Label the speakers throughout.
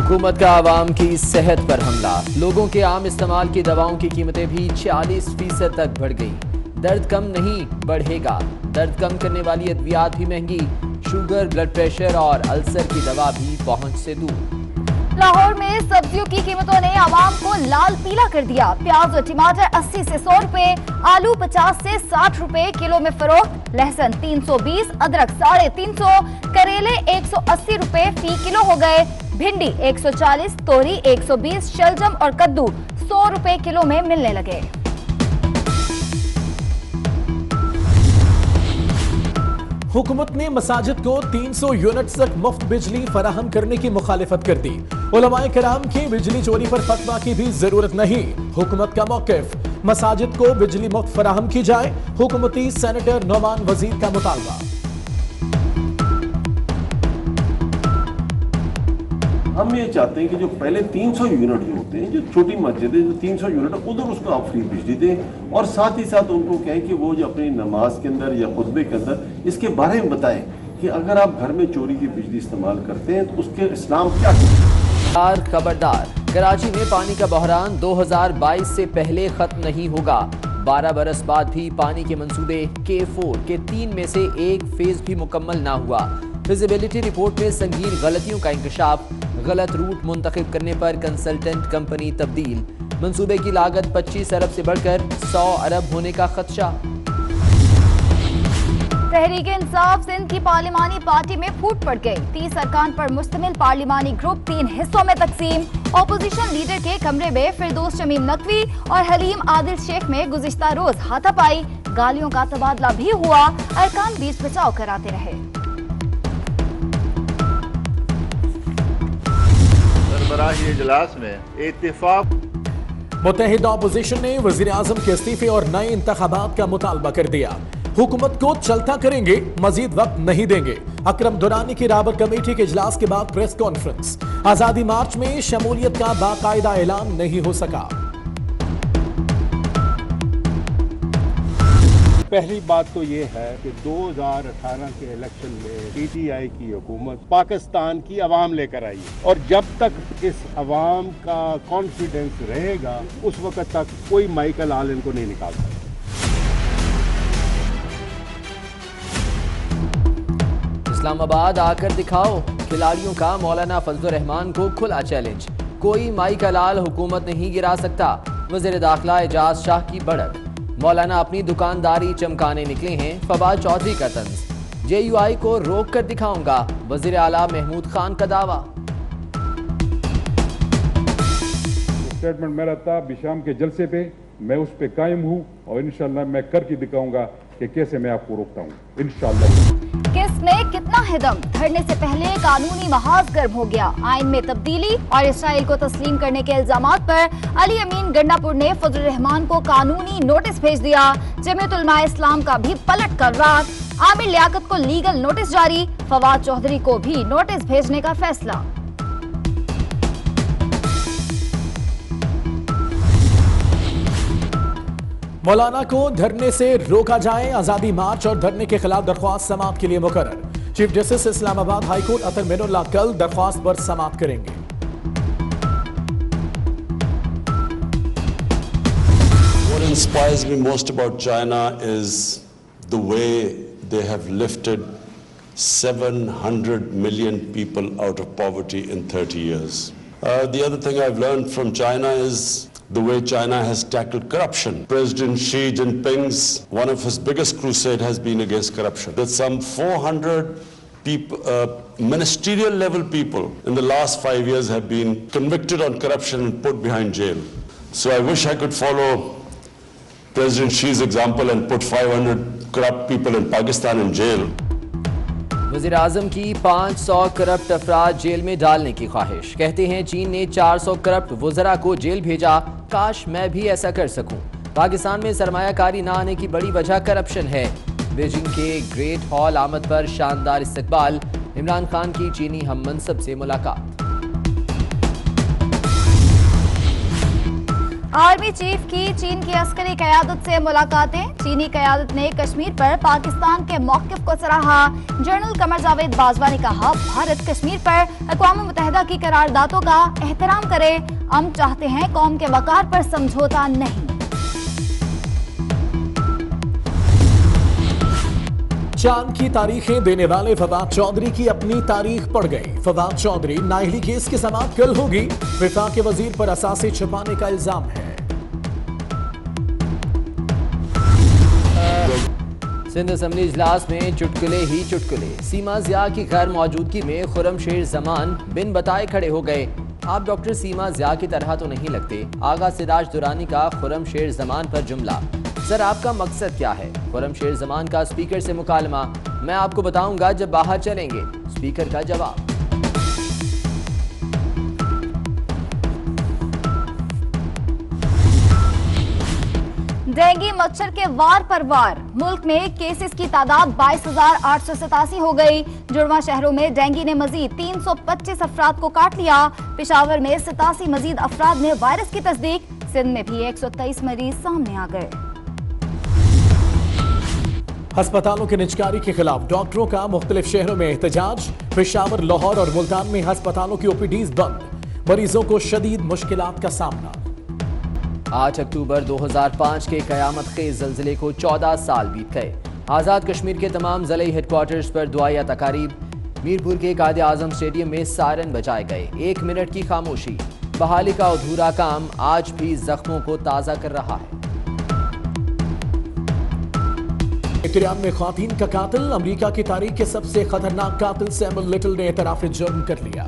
Speaker 1: हुकूमत का आवाम की सेहत पर हमला। लोगों के आम इस्तेमाल की दवाओं की कीमतें भी 46% तक बढ़ गई। दर्द कम नहीं बढ़ेगा। दर्द कम करने वाली अद्वियात भी महंगी। शुगर, ब्लड प्रेशर और अल्सर की दवा भी पहुंच से दूर।
Speaker 2: लाहौर में सब्जियों की कीमतों ने आवाम को लाल पीला कर दिया। प्याज और टमाटर 80 से 100 रुपए, आलू 50 से 60 रुपए किलो में फरोख्त, लहसुन 320, अदरक 350, करेले 180 रुपए फी किलो हो गए, भिंडी 140, तोरी 120, शलजम और कद्दू 100 रुपए किलो में मिलने लगे।
Speaker 3: हुकूमत ने मसाजिद को 300 यूनिट तक मुफ्त बिजली फराहम करने की मुखालिफत कर दी। उलमाए किराम की बिजली चोरी पर फतवा की भी जरूरत नहीं। हुकूमत का मौक़िफ़, मसाजिद को बिजली मुफ्त फराहम की जाए। हुकूमती सेनेटर नोमान वजीर का मुतालबा।
Speaker 4: हम ये चाहते हैं कि जो पहले 300 यूनिट जो होते हैं, जो छोटी मस्जिद है, जो 300 यूनिट उधर उसको आप फ्री बिजली दें और साथ ही साथ उनको कहें कि वो जो अपनी नमाज के अंदर या खुतबे के अंदर इसके बारे में बताएं कि अगर आप घर में चोरी की बिजली इस्तेमाल करते हैं तो उसके इस्लाम क्या है।
Speaker 1: खबरदार, कराची में पानी का बहरान 2022 से पहले खत्म नहीं होगा। 12 बरस बाद भी पानी के मंसूबे K4 के 3 में से एक फेज भी मुकम्मल ना हुआ। फिजिबिलिटी रिपोर्ट में संगीन गलतियों का इंकशाफ। गलत रूट मुंतखब करने पर कंसल्टेंट कंपनी तब्दील। मंसूबे की लागत 25 अरब से बढ़कर 100 अरब होने का खदशा।
Speaker 2: तहरीक इंसाफ सिंध की पार्लिमानी पार्टी में फूट पड़ गई। 30 अरकान पर मुश्तमिल पार्लिमानी ग्रुप 3 हिस्सों में तकसीम। ऑपोजिशन लीडर के कमरे में फिरदौस शमीम नकवी और हलीम आदिल शेख में गुज़िश्ता रोज हाथापाई, गालियों का तबादला भी हुआ। अरकान बीच बचाव कराते रहे।
Speaker 5: सरबराही इजलास में इत्तेफाक।
Speaker 3: मुत्तहिदा अपोजिशन ने वजीर आजम के इस्तीफे और नए इंतखाबात का मुतालबा कर दिया। हुकूमत को चलता करेंगे, मजीद वक्त नहीं देंगे। अकरम दुरानी की राबर कमेटी के इजलास के बाद प्रेस कॉन्फ्रेंस। आजादी मार्च में शमूलियत का बाकायदा ऐलान नहीं हो सका।
Speaker 6: पहली बात तो ये है कि 2018 के इलेक्शन में PTI की हुकूमत पाकिस्तान की अवाम लेकर आई है और जब तक इस अवाम का कॉन्फिडेंस रहेगा उस वक्त तक कोई माइकल आल इनको नहीं निकाल सकता।
Speaker 1: इस्लामाबाद आकर दिखाओ, खिलाड़ियों का मौलाना फजलुर रहमान को खुला चैलेंज। कोई माइकल आल हुकूमत नहीं गिरा सकता। वज़ीर दाखिला एजाज शाह की बढ़त। मौलाना अपनी दुकानदारी चमकाने निकले हैं, फवाद चौधरी का तंज। JUI को रोक कर दिखाऊंगा, वज़ीर आला महमूद खान का दावा।
Speaker 7: स्टेटमेंट मेरा था बिशाम के जलसे पे, मैं उस पे कायम हूँ और इंशाल्लाह मैं करके दिखाऊंगा कि कैसे मैं आपको रोकता हूँ इंशाल्लाह।
Speaker 2: किस में कितना है दम, धरने से पहले कानूनी महाज गर्म हो गया। आइन में तब्दीली और इसराइल को तस्लीम करने के इल्जामात पर अली अमीन गंडापुर ने फजलुर रहमान को कानूनी नोटिस भेज दिया। जमीयत उलमा इस्लाम का भी पलट कर रात। आमिर लियाकत को लीगल नोटिस जारी। फवाद चौधरी को भी नोटिस भेजने का फैसला।
Speaker 3: मौलाना को धरने से रोका जाए। आजादी मार्च और धरने के खिलाफ दरख्वास्त समाअत के लिए मुकर्रर। चीफ जस्टिस इस्लामाबाद हाईकोर्ट अतर मिनुल्लाह कल दरख्वास्त पर समाअत करेंगे।
Speaker 8: What inspires me most about China is the way they have lifted 700 million people out of poverty in 30 years. The other thing I've learned from China is the way China has tackled corruption. President Xi Jinping's, one of his biggest crusade has been against corruption. That some 400 people, ministerial level people in the last 5 years have been convicted on corruption and put behind jail. So I wish I could follow President Xi's example and put 500 corrupt people in Pakistan in jail.
Speaker 1: वज़ीर आज़म की 500 corrupt अफराद jail में डालने की ख्वाहिश। कहते हैं चीन ने 400 करप्ट वज़रा को जेल भेजा, काश मैं भी ऐसा कर सकूं। पाकिस्तान में सरमायाकारी ना आने की बड़ी वजह करप्शन है। बीजिंग के ग्रेट हॉल आमद पर शानदार इस्तकबाल। इमरान खान की चीनी हम मनसब से मुलाकात।
Speaker 2: आर्मी चीफ की चीन की अस्करी क़यादत से मुलाकातें। चीनी क़यादत ने कश्मीर पर पाकिस्तान के मौक़िफ़ को सराहा। जनरल कमर जावेद बाजवा ने कहा, भारत कश्मीर पर अक़वाम मुत्तहिदा की करारदादों का एहतराम करे। हम चाहते हैं कौम के वक़ार पर समझौता नहीं।
Speaker 3: चांद की तारीखें देने वाले फवाद चौधरी की अपनी तारीख पड़ गई। फवाद चौधरी नाअहली केस की समाअत कल होगी। विफाक के वजीर पर असासे छुपाने का इल्जाम है।
Speaker 1: सिंध असेंबली इजलास में चुटकुले ही चुटकुले। सीमा जिया की गैर मौजूदगी में खुर्रमशेर जमान बिन बताए खड़े हो गए। आप डॉक्टर सीमा जिया की तरह तो नहीं लगते। आगा सिराज दुरानी का खुर्रमशेर जमान पर जुमला। सर, आपका मकसद क्या है? खुर्रमशेर जमान का स्पीकर से मुकालमा। मैं आपको बताऊंगा जब बाहर चलेंगे। स्पीकर का जवाब।
Speaker 2: डेंगू मच्छर के वार पर वार। मुल्क में केसेस की तादाद 22,887 हो गई। जुड़वा शहरों में डेंगू ने मजीद 325 अफराद को काट लिया। पेशावर में 87 मजीद अफराद में वायरस की तस्दीक। सिंध में भी 123 मरीज सामने आ गए।
Speaker 3: अस्पतालों की निजकारी के खिलाफ डॉक्टरों का मुख्तलिफ शहरों में एहतजाज। पेशावर, लाहौर और मुल्तान में अस्पतालों की ओपीडीज बंद। मरीजों को शदीद मुश्किलात का सामना।
Speaker 1: 8 अक्टूबर 2005 के कयामत खेज ज़लज़ले को 14 साल बीत गए। आज़ाद कश्मीर के तमाम ज़िले हेडक्वार्टर्स पर दुआया तकारीब। मीरपुर के कायदे आज़म स्टेडियम में सायरन बजाए गए। 1 मिनट की खामोशी। बहाली का अधूरा काम आज भी जख्मों को ताज़ा कर रहा है।
Speaker 3: इरान में ख़वातीन का कातिल। अमेरिका की तारीख के सबसे खतरनाक कातिल सैमुअल लिटिल ने एतराफ़ जुर्म कर लिया।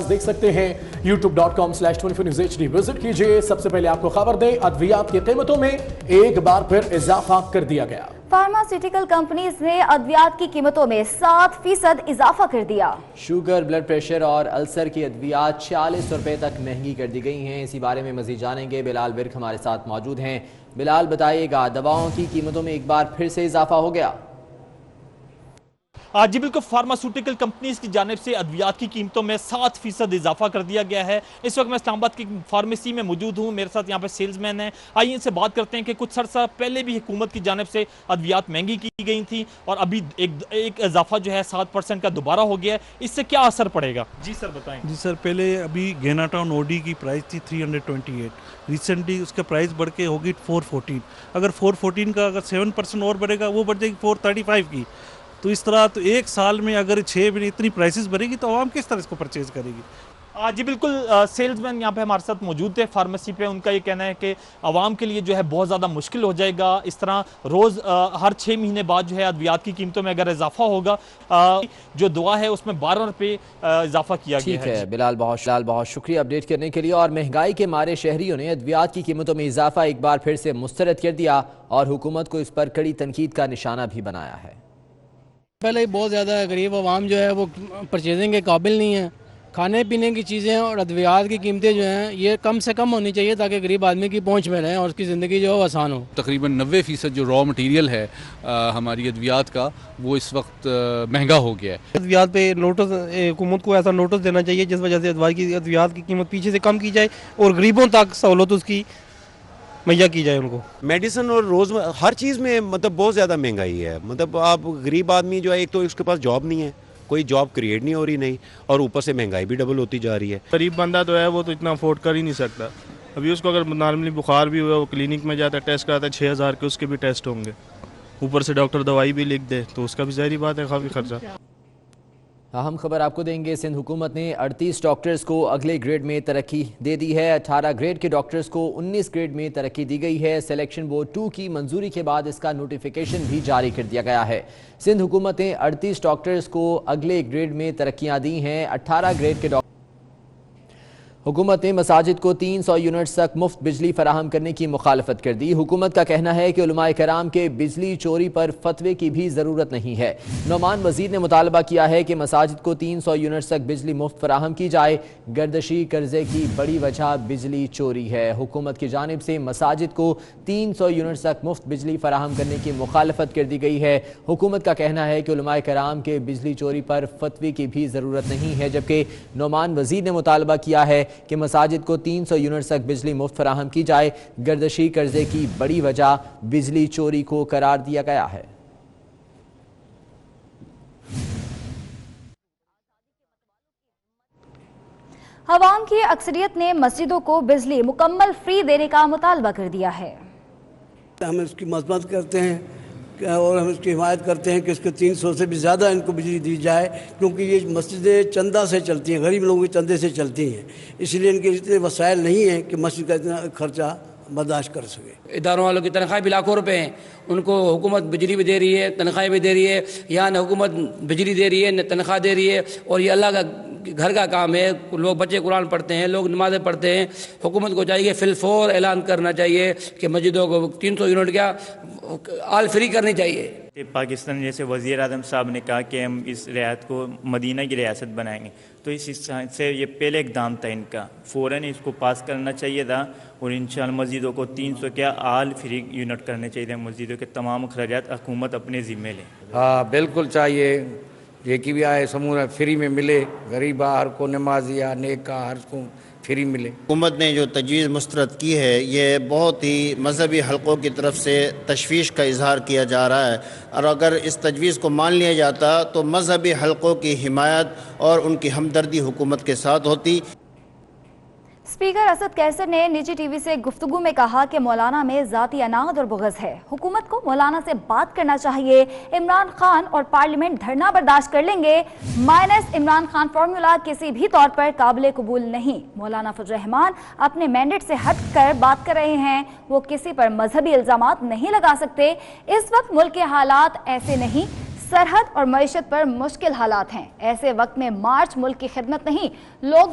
Speaker 3: देख सकते हैं youtube.com/24newshd विजिट कीजिए। सबसे पहले आपको खबर दें, अद्वियात की कीमतों में एक बार फिर इजाफा कर दिया गया।
Speaker 2: फार्मास्यूटिकल कंपनीज ने अद्वियात की कीमतों में 7% इजाफा कर दिया।
Speaker 1: शुगर, ब्लड प्रेशर और अल्सर की अद्वियात 46 रुपए तक महंगी कर दी गई हैं। इसी बारे में मजीद जानेंगे। बिलाल बिर्क हमारे साथ मौजूद हैं। बिलाल, बताइएगा, दवाओं की कीमतों में एक बार फिर से इजाफा हो गया?
Speaker 9: जी बिल्कुल, फार्मास्यूटिकल कंपनीज की जानिब से अद्वियात की कीमतों में 7% इजाफा कर दिया गया है। इस वक्त मैं इस्लामाबाद की फार्मेसी में मौजूद हूँ। मेरे साथ यहाँ पे सेल्समैन हैं। आइए इनसे बात करते हैं कि कुछ अर्सा पहले भी हुकूमत की जानिब से अद्वियात महंगी की गई थी और अभी एक इजाफा जो है 7% का दोबारा हो गया है। इससे क्या असर पड़ेगा? जी सर बताएं।
Speaker 10: जी सर, पहले अभी गेनाटाउन ओडी की प्राइस थी 328। रिसेंटली उसका प्राइस बढ़ के होगी 414। अगर 414 का अगर 7% और बढ़ेगा वो बढ़ जाएगी 435 की। तो इस तरह तो एक साल में अगर 6 महीने इतनी प्राइसेस बढ़ेगी तो आवाम किस तरह इसको परचेज करेगी?
Speaker 9: जी बिल्कुल, सेल्समैन यहाँ पे हमारे साथ मौजूद थे फार्मेसी पे। उनका ये कहना है कि आवाम के लिए जो है बहुत ज़्यादा मुश्किल हो जाएगा। इस तरह रोज़ हर 6 महीने बाद जो है अद्वियात की कीमतों में अगर इजाफा होगा, जो दुआ है उसमें 12 रुपये इजाफा किया गया है।
Speaker 1: ठीक है बिलाल, बहुत शुक्रिया अपडेट करने के लिए। और महंगाई के मारे शहरियों ने अद्वियात की कीमतों में इजाफा एक बार फिर से मुस्तरद कर दिया और हुकूमत को इस पर कड़ी तनकीद का निशाना भी बनाया है।
Speaker 11: पहले ही बहुत ज़्यादा गरीब आवाम जो है वो परचेजिंग के काबिल नहीं है। खाने पीने की चीज़ें और अद्वियात की कीमतें जो हैं ये कम से कम होनी चाहिए ताकि गरीब आदमी की पहुंच में रहें और उसकी ज़िंदगी जो है आसान हो।
Speaker 12: तकरीबन 90% जो रॉ मटेरियल है हमारी अद्वियात का, वो इस वक्त महंगा हो गया है।
Speaker 13: अद्वियात पे नोटिस, हुकूमत को ऐसा नोटिस देना चाहिए जिस वजह से अद्वियात की कीमत पीछे से कम की जाए और गरीबों तक सहूलत उसकी मुहैया की जाए उनको।
Speaker 14: मेडिसिन और रोज़ हर चीज़ में मतलब बहुत ज़्यादा महंगाई है। मतलब आप गरीब आदमी जो है, एक तो उसके पास जॉब नहीं है, कोई जॉब क्रिएट नहीं हो रही नहीं, और ऊपर से महंगाई भी डबल होती जा रही है।
Speaker 15: गरीब बंदा तो है वो तो इतना अफोर्ड कर ही नहीं सकता। अभी उसको अगर नॉर्मली बुखार भी हुआ, वो क्लिनिक में जाता है, टेस्ट कराता है, 6,000 के उसके भी टेस्ट होंगे। ऊपर से डॉक्टर दवाई भी लिख दे तो उसका भी ज़ाहिर बात है काफ़ी खर्चा।
Speaker 1: अहम खबर आपको देंगे। सिंध हुकूमत ने 38 डॉक्टर्स को अगले ग्रेड में तरक्की दे दी है। 18 ग्रेड के डॉक्टर्स को 19 ग्रेड में तरक्की दी गई है। सिलेक्शन बोर्ड 2 की मंजूरी के बाद इसका नोटिफिकेशन भी जारी कर दिया गया है। सिंध हुकूमत ने 38 डॉक्टर्स को अगले ग्रेड में तरक्कियाँ दी हैं। 18 ग्रेड के हुकूमत ने मसाजिद को 300 यूनिट्स तक मुफ्त बिजली फराहम करने की मुखालफत कर दी। हुकूमत का कहना है कि उलमाए कराम के बिजली चोरी पर फतवे की भी ज़रूरत नहीं है। नौमान वजीर ने मुतालबा किया है कि मसाजिद को 300 यूनिट्स तक बिजली मुफ्त फराहम की जाए। गर्दशी कर्जे की बड़ी वजह बिजली चोरी है। हुकूमत की जानिब से मसाजिद को 300 यूनिट्स तक मुफ्त बिजली फराहम करने की मुखालफत कर दी गई है। हुकूमत का कहना है कि उलमाए कराम के बिजली चोरी पर फतवे की भी ज़रूरत नहीं है, जबकि नौमान वजीर ने मुतालबा किया है कि मसाजिद को 300 यूनिट तक बिजली मुफ्त फराहम की जाए। गर्दशी कर्जे की बड़ी वजह बिजली चोरी को करार दिया गया है।
Speaker 2: अवाम की अक्सरियत ने मस्जिदों को बिजली मुकम्मल फ्री देने का मुतालबा कर दिया है।
Speaker 16: हम इसकी मजम्मत करते हैं और हम इसकी हिमायत करते हैं कि इसके 300 से भी ज़्यादा इनको बिजली दी जाए, क्योंकि ये मस्जिदें चंदा से चलती हैं, गरीब लोगों के चंदे से चलती हैं, इसलिए इनके इतने वसाइल नहीं हैं कि मस्जिद का इतना खर्चा बर्दाश्त कर सके।
Speaker 17: इदारों वालों की तनख्वाहें भी लाखों रुपए हैं, उनको हुकूमत बिजली भी दे रही है, तनख्वाहें भी दे रही है। यहाँ न हुकूमत बिजली दे रही है न तनख्वाह दे रही है, और ये अल्लाह का घर का काम है। लोग बच्चे कुरान पढ़ते हैं, लोग नमाज़ें पढ़ते हैं। हुकूमत को चाहिए फिलफौर ऐलान करना चाहिए कि मस्जिदों को 300 यूनिट क्या आल फ्री करनी चाहिए।
Speaker 18: पाकिस्तान जैसे वज़ीर आज़म साहब ने कहा कि हम इस रियासत को मदीना की रियासत बनाएंगे, तो इस हिसाब से ये पहले इक़दाम था इनका, फ़ौरन इसको पास करना चाहिए था और इंशाअल्लाह मस्जिदों को 300 क्या आल फ्री यूनिट करने चाहिए। मस्जिदों के तमाम अखराजात हुकूमत अपने ज़िम्मे ले।
Speaker 19: हाँ बिल्कुल चाहिए, जेकी भी आए समूह फ्री में मिले, गरीब हर को नमाजी या नेक का हर को फ्री मिले।
Speaker 20: हुकूमत ने जो तजवीज़ मुस्तरद की है ये बहुत ही मजहबी हलकों की तरफ से तशवीश का इजहार किया जा रहा है, और अगर इस तजवीज़ को मान लिया जाता तो मजहबी हलकों की हिमायत और उनकी हमदर्दी हुकूमत के साथ होती।
Speaker 2: स्पीकर असद कैसर ने निजी टीवी से गुफ्तगू में कहा कि मौलाना में जाती अनाहत और बुग़्ज़ है। हुकूमत को मौलाना से बात करना चाहिए। इमरान खान और पार्लियामेंट धरना बर्दाश्त कर लेंगे, माइनस इमरान खान फार्मूला किसी भी तौर पर काबिल कबूल नहीं। मौलाना फजल रहमान अपने मैंडेट से हट कर बात कर रहे हैं, वो किसी पर मजहबी इल्ज़ामात नहीं लगा सकते। इस वक्त मुल्क के हालात ऐसे नहीं, सरहद और मईशत पर मुश्किल हालात हैं। ऐसे वक्त में मार्च मुल्क की खिदमत नहीं, लोग